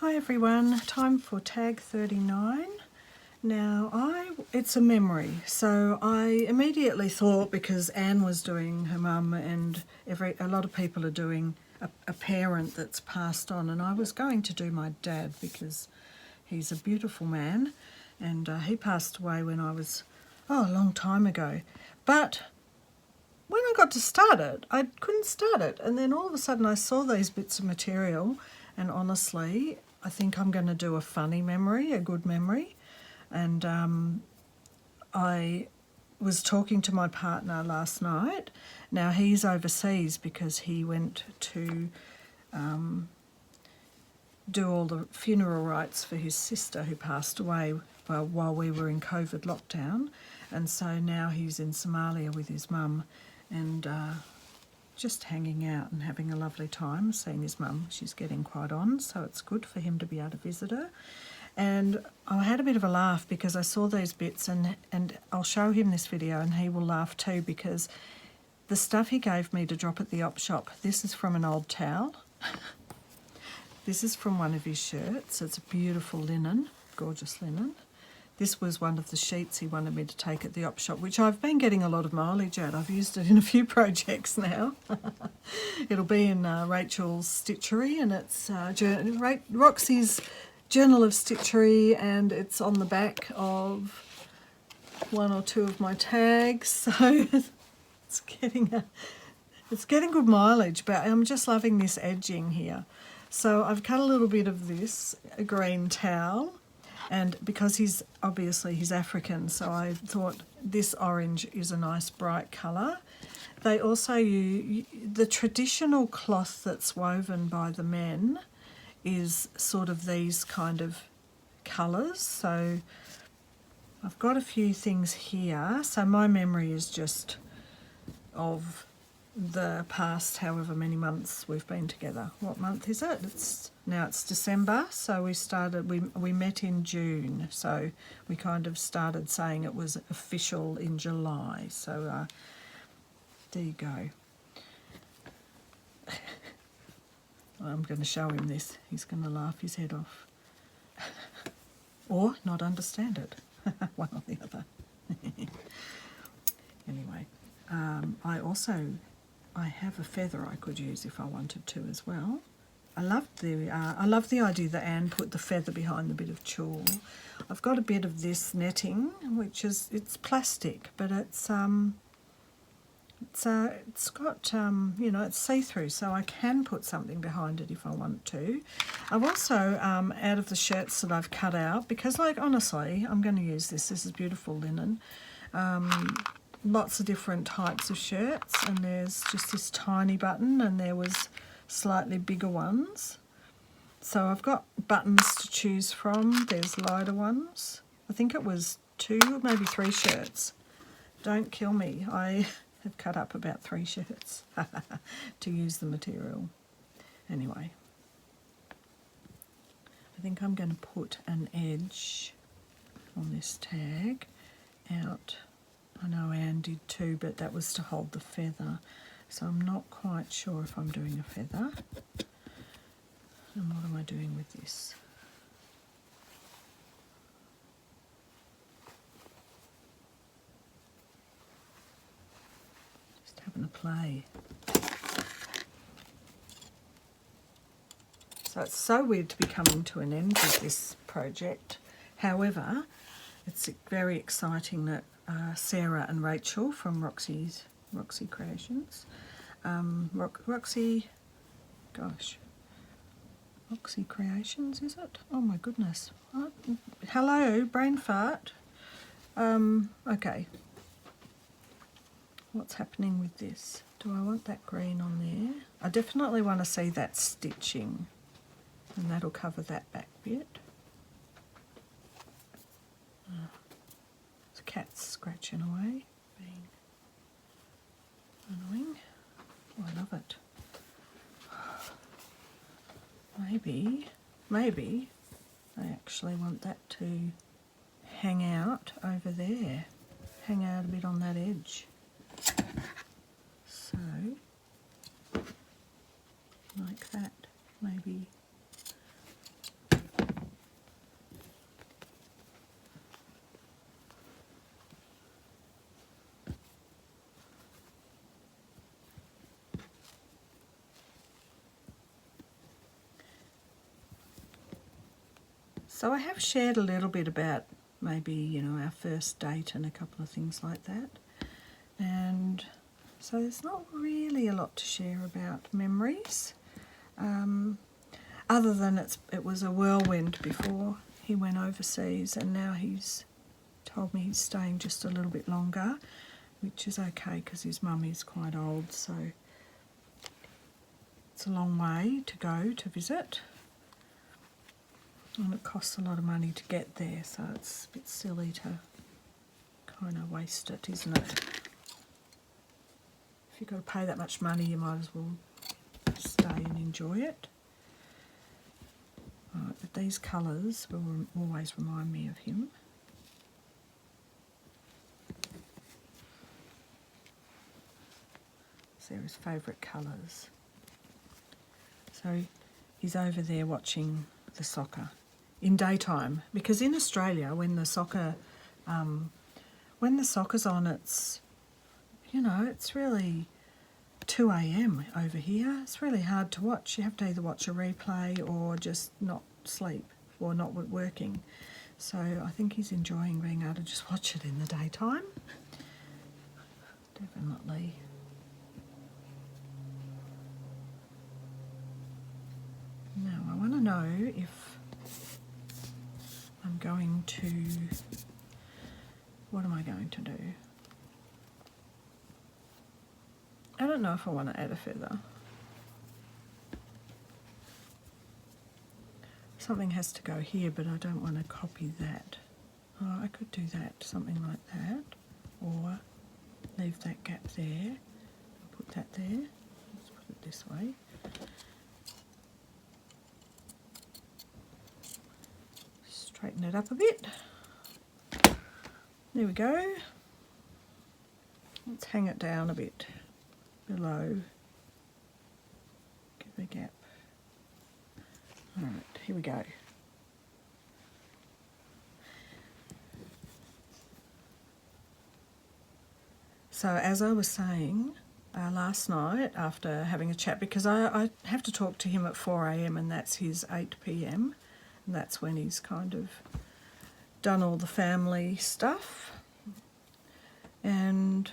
Hi everyone, time for tag 39. Now it's a memory, so I immediately thought, because Anne was doing her mum and a lot of people are doing a parent that's passed on, and I was going to do my dad because he's a beautiful man and he passed away when I was, a long time ago. But when I got to start it, I couldn't start it, and then all of a sudden I saw these bits of material, and honestly I think I'm going to do a funny memory, a good memory. And I was talking to my partner last night. Now he's overseas because he went to do all the funeral rites for his sister who passed away while we were in COVID lockdown. And so now he's in Somalia with his mum and just hanging out and having a lovely time, seeing his mum. She's getting quite on, so it's good for him to be able to visit her. And I had a bit of a laugh because I saw these bits, and I'll show him this video and he will laugh too, because the stuff he gave me to drop at the op shop, this is from an old towel. This is from one of his shirts. It's a beautiful linen, gorgeous linen. This was one of the sheets he wanted me to take at the op shop, which I've been getting a lot of mileage at. I've used it in a few projects now. It'll be in Rachel's Stitchery, and it's Roxy's Journal of Stitchery, and it's on the back of one or two of my tags. So it's getting good mileage, but I'm just loving this edging here. So I've cut a little bit of this green towel. And because he's African, so I thought this orange is a nice bright colour. They also use the traditional cloth that's woven by the men is sort of these kind of colours. So I've got a few things here. So my memory is just of the past however many months we've been together. What month is it? Now it's December, so we met in June, so we kind of started saying it was official in July. So there you go. I'm going to show him this. He's going to laugh his head off. Or not understand it. One or the other. Anyway, I have a feather I could use if I wanted to as well. I love the idea that Anne put the feather behind the bit of tulle. I've got a bit of this netting, which it's plastic, but it's got it's see-through, so I can put something behind it if I want to. I've also out of the shirts that I've cut out, because honestly I'm going to use this. This is beautiful linen. Lots of different types of shirts, and there's just this tiny button, and there was slightly bigger ones. So I've got buttons to choose from. There's lighter ones. I think it was 2, maybe 3 shirts. Don't kill me. I have cut up about 3 shirts to use the material. Anyway, I think I'm going to put an edge on this tag out. I know Anne did too, but that was to hold the feather. So I'm not quite sure if I'm doing a feather. And what am I doing with this? Just having a play. So it's so weird to be coming to an end with this project. However, it's very exciting that Sarah and Rachel from Roxy Creations, Roxy Creations, is it? Oh my goodness. What? Hello, brain fart. Okay. What's happening with this? Do I want that green on there? I definitely want to see that stitching, and that'll cover that back bit. The cat's scratching away, being annoying. Oh, I love it. Maybe I actually want that to hang out over there, hang out a bit on that edge. So, like that, maybe So I have shared a little bit about maybe, you know, our first date and a couple of things like that. And so there's not really a lot to share about memories, other than it was a whirlwind before he went overseas, and now he's told me he's staying just a little bit longer, which is okay because his mum is quite old, so it's a long way to go to visit. And it costs a lot of money to get there, so it's a bit silly to kind of waste it, isn't it? If you've got to pay that much money, you might as well stay and enjoy it. Right, but these colours will always remind me of him. They're his favourite colours. So he's over there watching the soccer in daytime, because in Australia when the soccer's on, it's, you know, it's really 2 a.m. over here. It's really hard to watch. You have to either watch a replay or just not sleep or not working. So I think he's enjoying being able to just watch it in the daytime. Definitely. Now I want to know if I'm going to, what am I going to do? I don't know if I want to add a feather. Something has to go here, but I don't want to copy that. Oh, I could do that, something like that, or leave that gap there, put that there. Let's put it this way. Straighten it up a bit. There we go. Let's hang it down a bit below. Give a gap. Alright, here we go. So as I was saying last night, after having a chat, because I have to talk to him at 4 a.m. and that's his 8 p.m. and that's when he's kind of done all the family stuff. And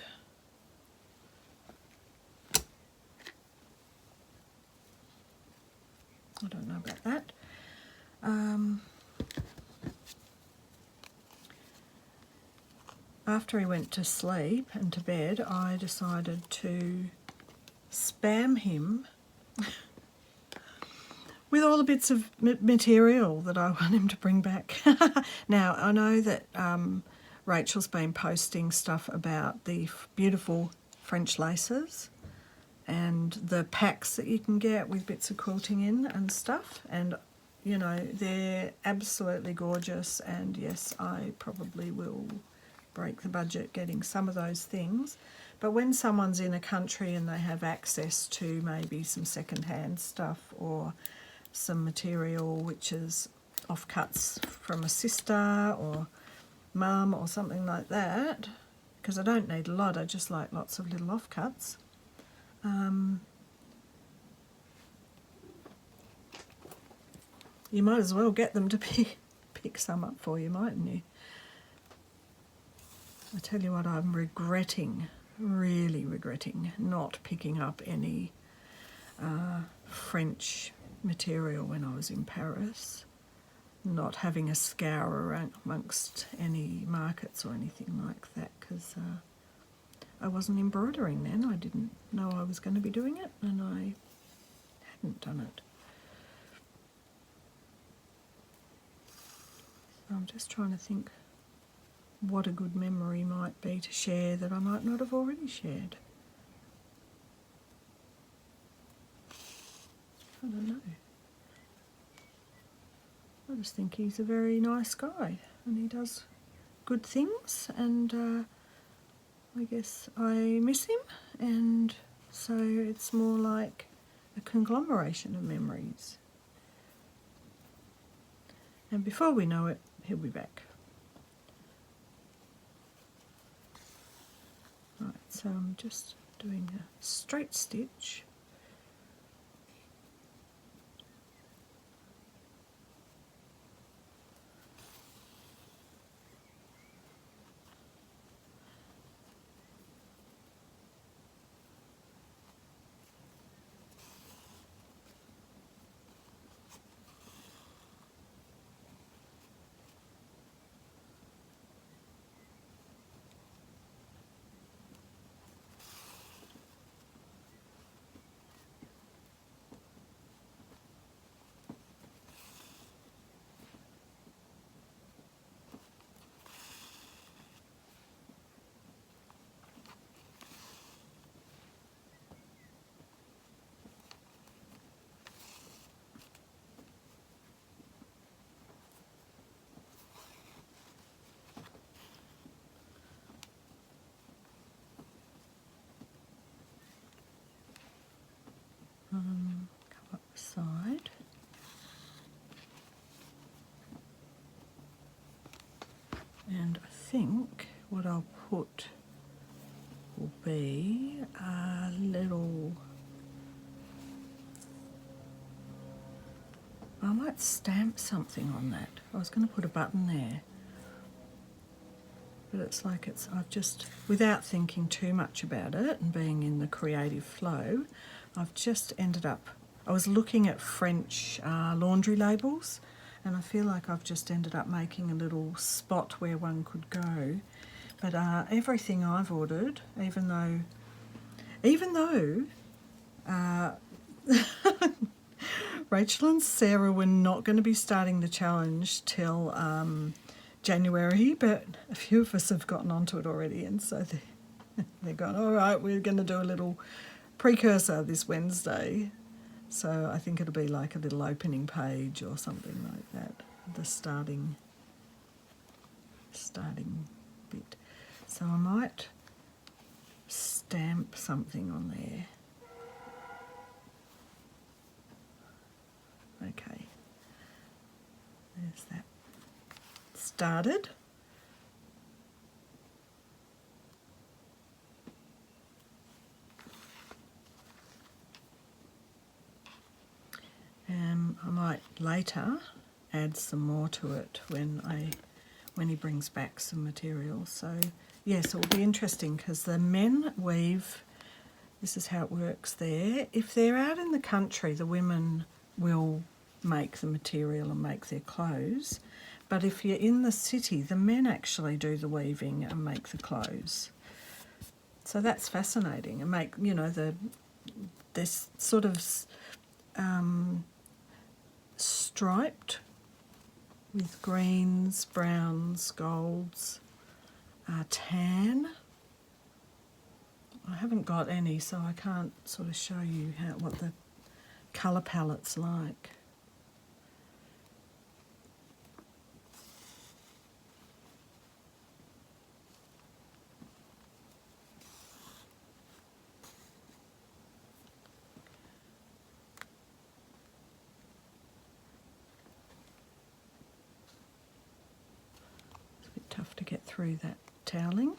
I don't know about that. After he went to sleep and to bed, I decided to spam him with all the bits of material that I want him to bring back. Now, I know that Rachel's been posting stuff about the beautiful French laces and the packs that you can get with bits of quilting in and stuff, and you know, they're absolutely gorgeous, and yes, I probably will break the budget getting some of those things. But when someone's in a country and they have access to maybe some second-hand stuff or some material which is offcuts from a sister or mum or something like that, because I don't need a lot, I just like lots of little offcuts. You might as well get them to pick some up for you, mightn't you? I tell you what, I'm regretting, really regretting, not picking up any French material when I was in Paris, not having a scour around amongst any markets or anything like that, because I wasn't embroidering then. I didn't know I was going to be doing it, and I hadn't done it. I'm just trying to think what a good memory might be to share that I might not have already shared. I don't know. I just think he's a very nice guy and he does good things, and I guess I miss him, and so it's more like a conglomeration of memories. And before we know it, he'll be back. Right, so I'm just doing a straight stitch. think what I'll put will be a little... I might stamp something on that. I was going to put a button there. But it's like I've just, without thinking too much about it and being in the creative flow, I've just ended up, I was looking at French laundry labels, and I feel like I've just ended up making a little spot where one could go. But everything I've ordered, even though Rachel and Sarah were not going to be starting the challenge till January, but a few of us have gotten onto it already, and so they're going, all right, we're going to do a little precursor this Wednesday. So I think it'll be like a little opening page or something like that, the starting bit. So I might stamp something on there. Okay, there's that started. I might later add some more to it when he brings back some material. So yes, it will be interesting because the men weave. This is how it works there. If they're out in the country, the women will make the material and make their clothes. But if you're in the city, the men actually do the weaving and make the clothes. So that's fascinating. And make, you know, this sort of striped with greens, browns, golds, tan. I haven't got any, so I can't sort of show you what the colour palette's like. It's a bit tough to get through that toweling.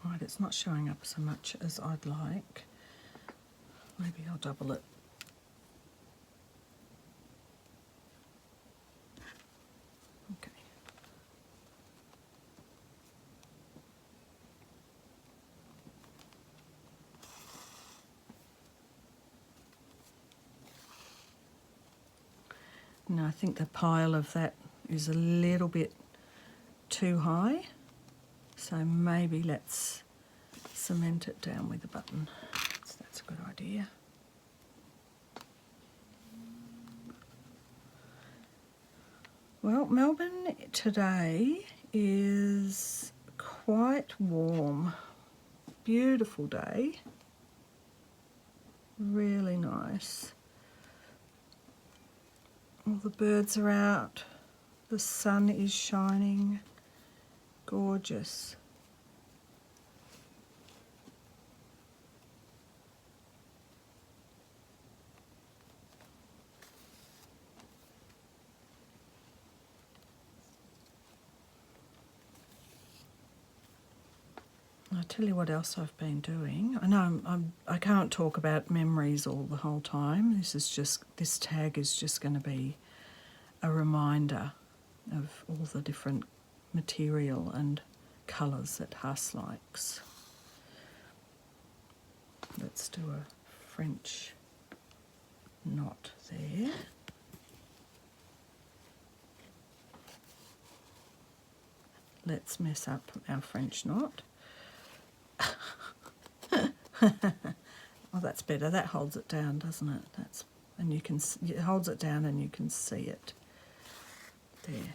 Right, it's not showing up so much as I'd like. Maybe I'll double it. Okay. No, I think the pile of that is a little bit too high. So maybe let's cement it down with a button. So that's a good idea. Well, Melbourne today is quite warm. Beautiful day. Really nice. All the birds are out. The sun is shining. Gorgeous. I'll tell you what else I've been doing. I know I can't talk about memories all the whole time. This tag is just going to be a reminder of all the different material and colours that Huss likes. Let's do a French knot there. Let's mess up our French knot. Oh, that's better. That holds it down, doesn't it? It holds it down and you can see it there.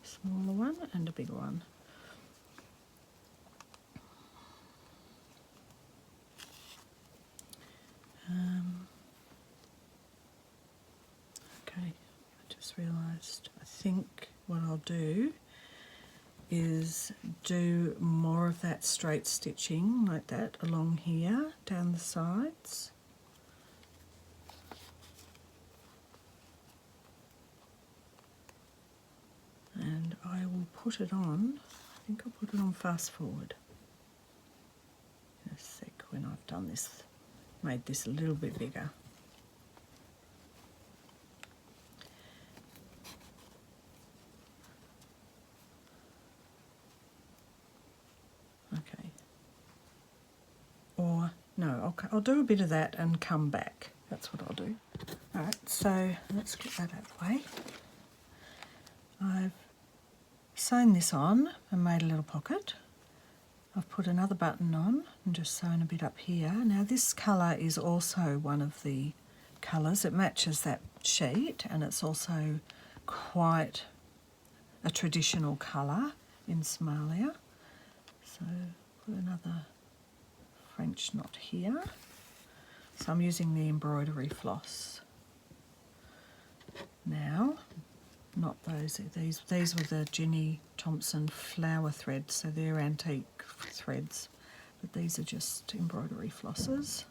Smaller one and a bigger one. Okay, I just realised, I think what I'll do is do more of that straight stitching like that along here, down the sides. And I will put it on, I think I'll put it on fast forward in a sec when I've done this, made this a little bit bigger. Okay. Or, no, I'll do a bit of that and come back. That's what I'll do. Alright, so let's get that out of the way. I've sewn this on and made a little pocket. I've put another button on and just sewn a bit up here. Now this colour is also one of the colours. It matches that sheet and it's also quite a traditional colour in Somalia. So put another French knot here. So I'm using the embroidery floss. Now, not those, these were the Ginny Thompson flower threads, so they're antique threads, but these are just embroidery flosses.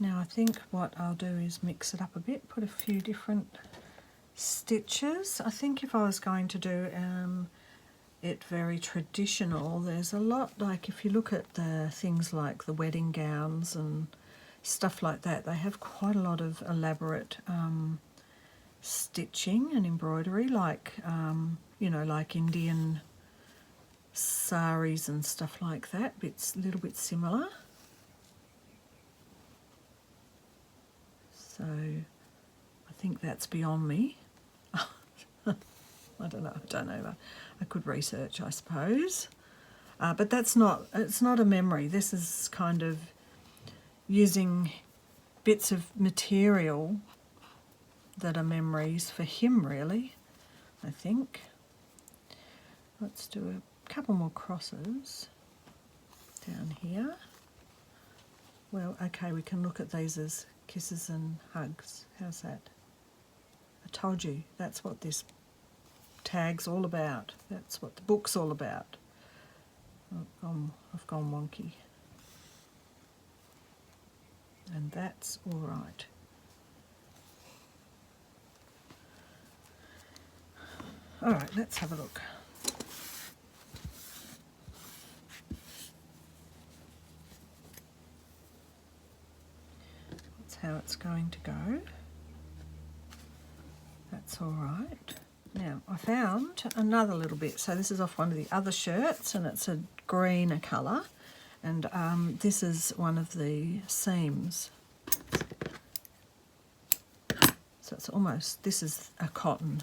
Now I think what I'll do is mix it up a bit, put a few different stitches. I think if I was going to do it very traditional, there's a lot, like if you look at the things like the wedding gowns and stuff like that, they have quite a lot of elaborate stitching and embroidery, like, you know, like Indian saris and stuff like that, a little bit similar. So I think that's beyond me. I don't know. I could research, I suppose. But it's not a memory. This is kind of using bits of material that are memories for him, really, I think. Let's do a couple more crosses down here. Well, okay, we can look at these as kisses and hugs. How's that? I told you, that's what this tag's all about. That's what the book's all about. I've gone wonky. And that's all right. All right, let's have a look. That's how it's going to go. That's all right. Now, I found another little bit. So this is off one of the other shirts, and it's a greener colour. And this is one of the seams. So it's almost, this is a cotton.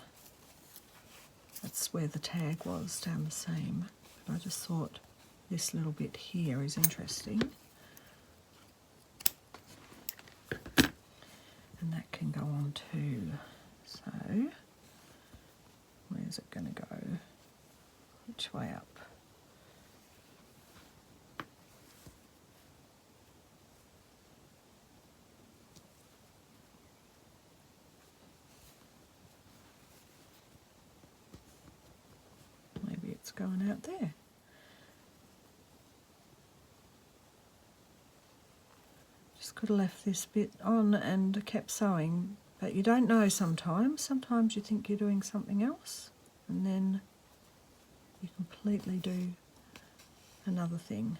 That's where the tag was, down the seam. But I just thought this little bit here is interesting. And that can go on too. So, where's it going to go? Which way up? Maybe it's going out there. Just could have left this bit on and kept sewing, but you don't know sometimes. Sometimes you think you're doing something else and then you completely do another thing.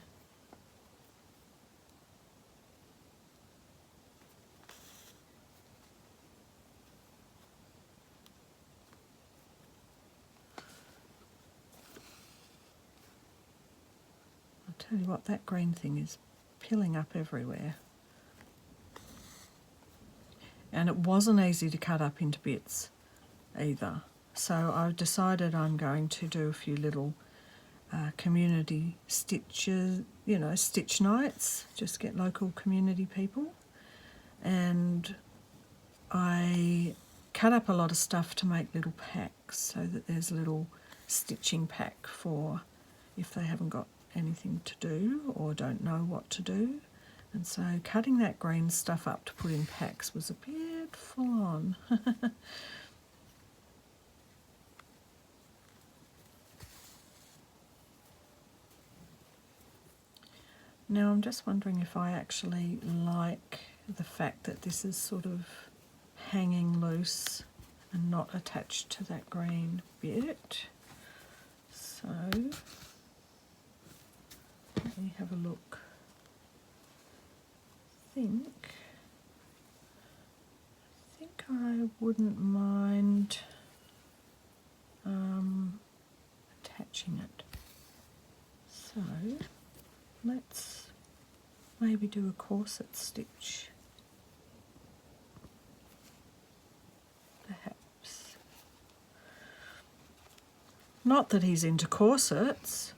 I'll tell you what, that green thing is pilling up everywhere. And it wasn't easy to cut up into bits either. So I've decided I'm going to do a few little community stitches, you know, stitch nights, just get local community people. And I cut up a lot of stuff to make little packs so that there's a little stitching pack for if they haven't got anything to do or don't know what to do. And so cutting that green stuff up to put in packs was a bit full on. Now I'm just wondering if I actually like the fact that this is sort of hanging loose and not attached to that green bit. So let me have a look. I think I wouldn't mind attaching it. So let's maybe do a corset stitch. Perhaps. Not that he's into corsets.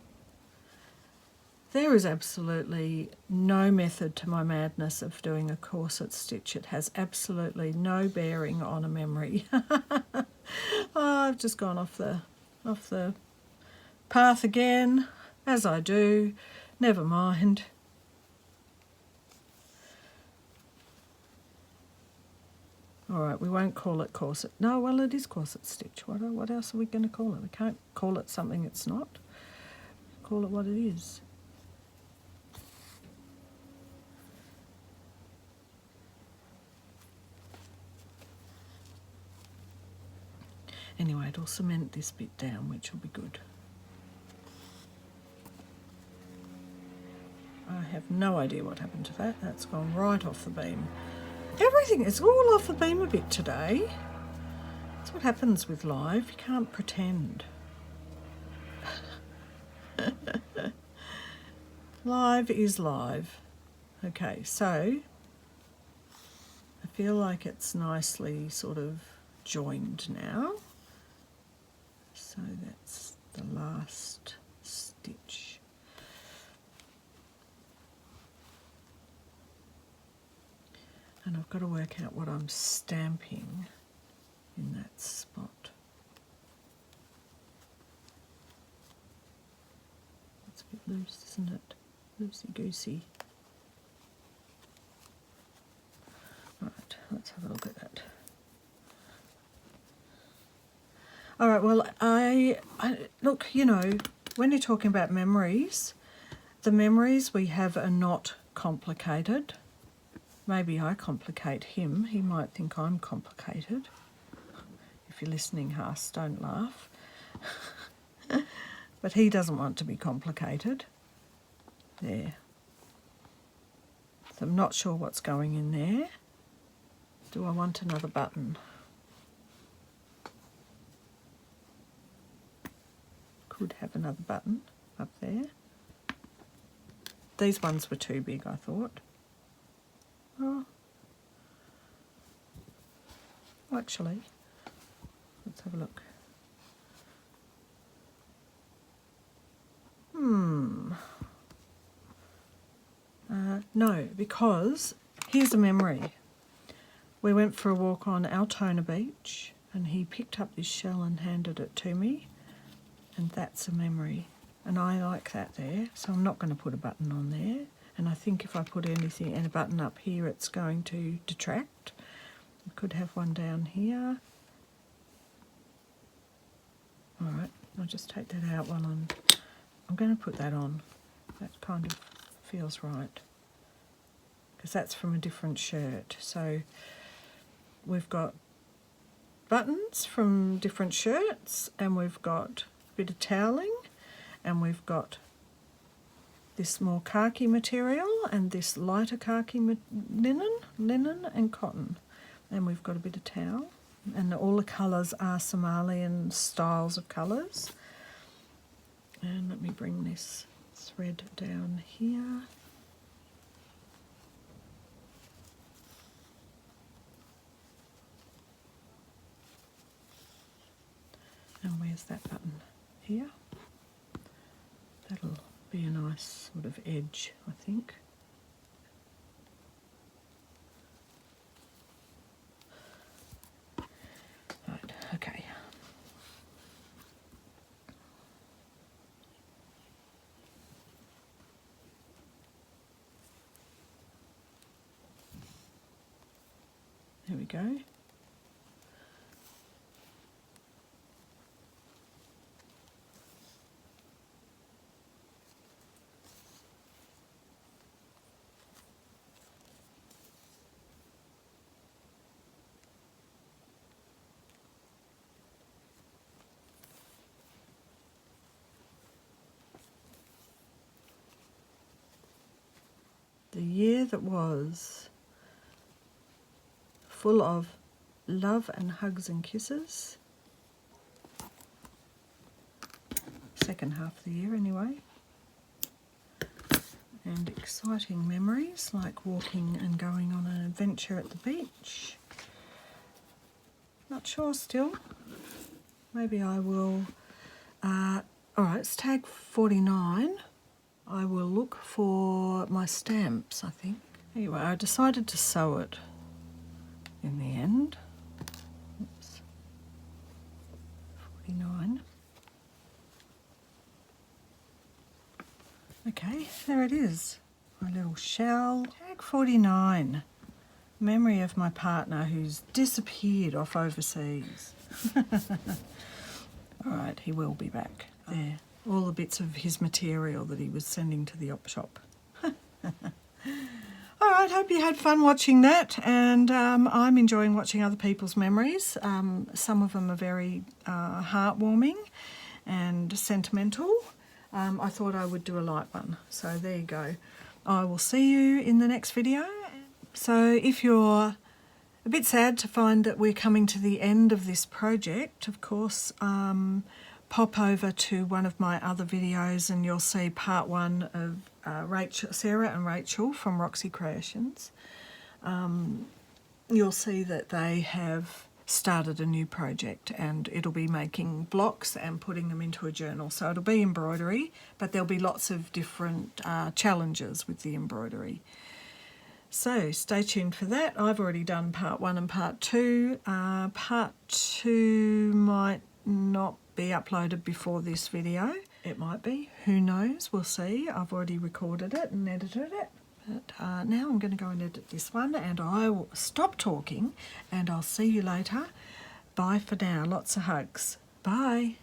There is absolutely no method to my madness of doing a corset stitch. It has absolutely no bearing on a memory. Oh, I've just gone off the path again, as I do. Never mind. All right, we won't call it corset. No, well, it is corset stitch. What else are we going to call it? We can't call it something it's not. Call it what it is. Anyway, it'll cement this bit down, which will be good. I have no idea what happened to that. That's gone right off the beam. Everything is all off the beam a bit today. That's what happens with live. You can't pretend. Live is live. Okay, so I feel like it's nicely sort of joined now. So that's the last stitch. And I've got to work out what I'm stamping in that spot. It's a bit loose, isn't it? Loosey-goosey. Right, let's have a look at that. All right, well, I look, you know, when you're talking about memories, the memories we have are not complicated. Maybe I complicate him. He might think I'm complicated. If you're listening, Huss, don't laugh. But he doesn't want to be complicated. There. So I'm not sure what's going in there. Do I want another button? Could have another button up there. These ones were too big, I thought. Oh, actually, let's have a look. No, because here's a memory. We went for a walk on Altona Beach and he picked up this shell and handed it to me, and that's a memory. And I like that there, so I'm not going to put a button on there. And I think if I put anything and a button up here, it's going to detract. I could have one down here. All right, I'll just take that out while I'm going to put that on. That kind of feels right, because that's from a different shirt. So we've got buttons from different shirts, and we've got a bit of toweling, and we've got this more khaki material and this lighter khaki linen and cotton. And we've got a bit of towel, and all the colours are Somalian styles of colours. And let me bring this thread down here. And where's that button? Here. That'll be a nice sort of edge, I think. Right, okay. There we go. The year that was, full of love and hugs and kisses. Second half of the year anyway. And exciting memories like walking and going on an adventure at the beach. Not sure still. Maybe I will, alright, it's tag 49. I will look for my stamps, I think. Anyway, I decided to sew it in the end. Oops. 49. Okay, there it is. My little shell. Tag 49. Memory of my partner who's disappeared off overseas. Alright, he will be back. There. All the bits of his material that he was sending to the op shop. Alright, hope you had fun watching that, and I'm enjoying watching other people's memories. Some of them are very heartwarming and sentimental. I thought I would do a light one, so there you go. I will see you in the next video. So if you're a bit sad to find that we're coming to the end of this project, of course, pop over to one of my other videos and you'll see part 1 of Sarah and Rachel from Roxy Creations. You'll see that they have started a new project and it'll be making blocks and putting them into a journal. So it'll be embroidery, but there'll be lots of different challenges with the embroidery. So stay tuned for that. I've already done part 1 and part 2. Part 2 might not be uploaded before this video. It might be, who knows, we'll see. I've already recorded it and edited it. But now I'm going to go and edit this one and I will stop talking and I'll see you later. Bye for now. Lots of hugs. Bye.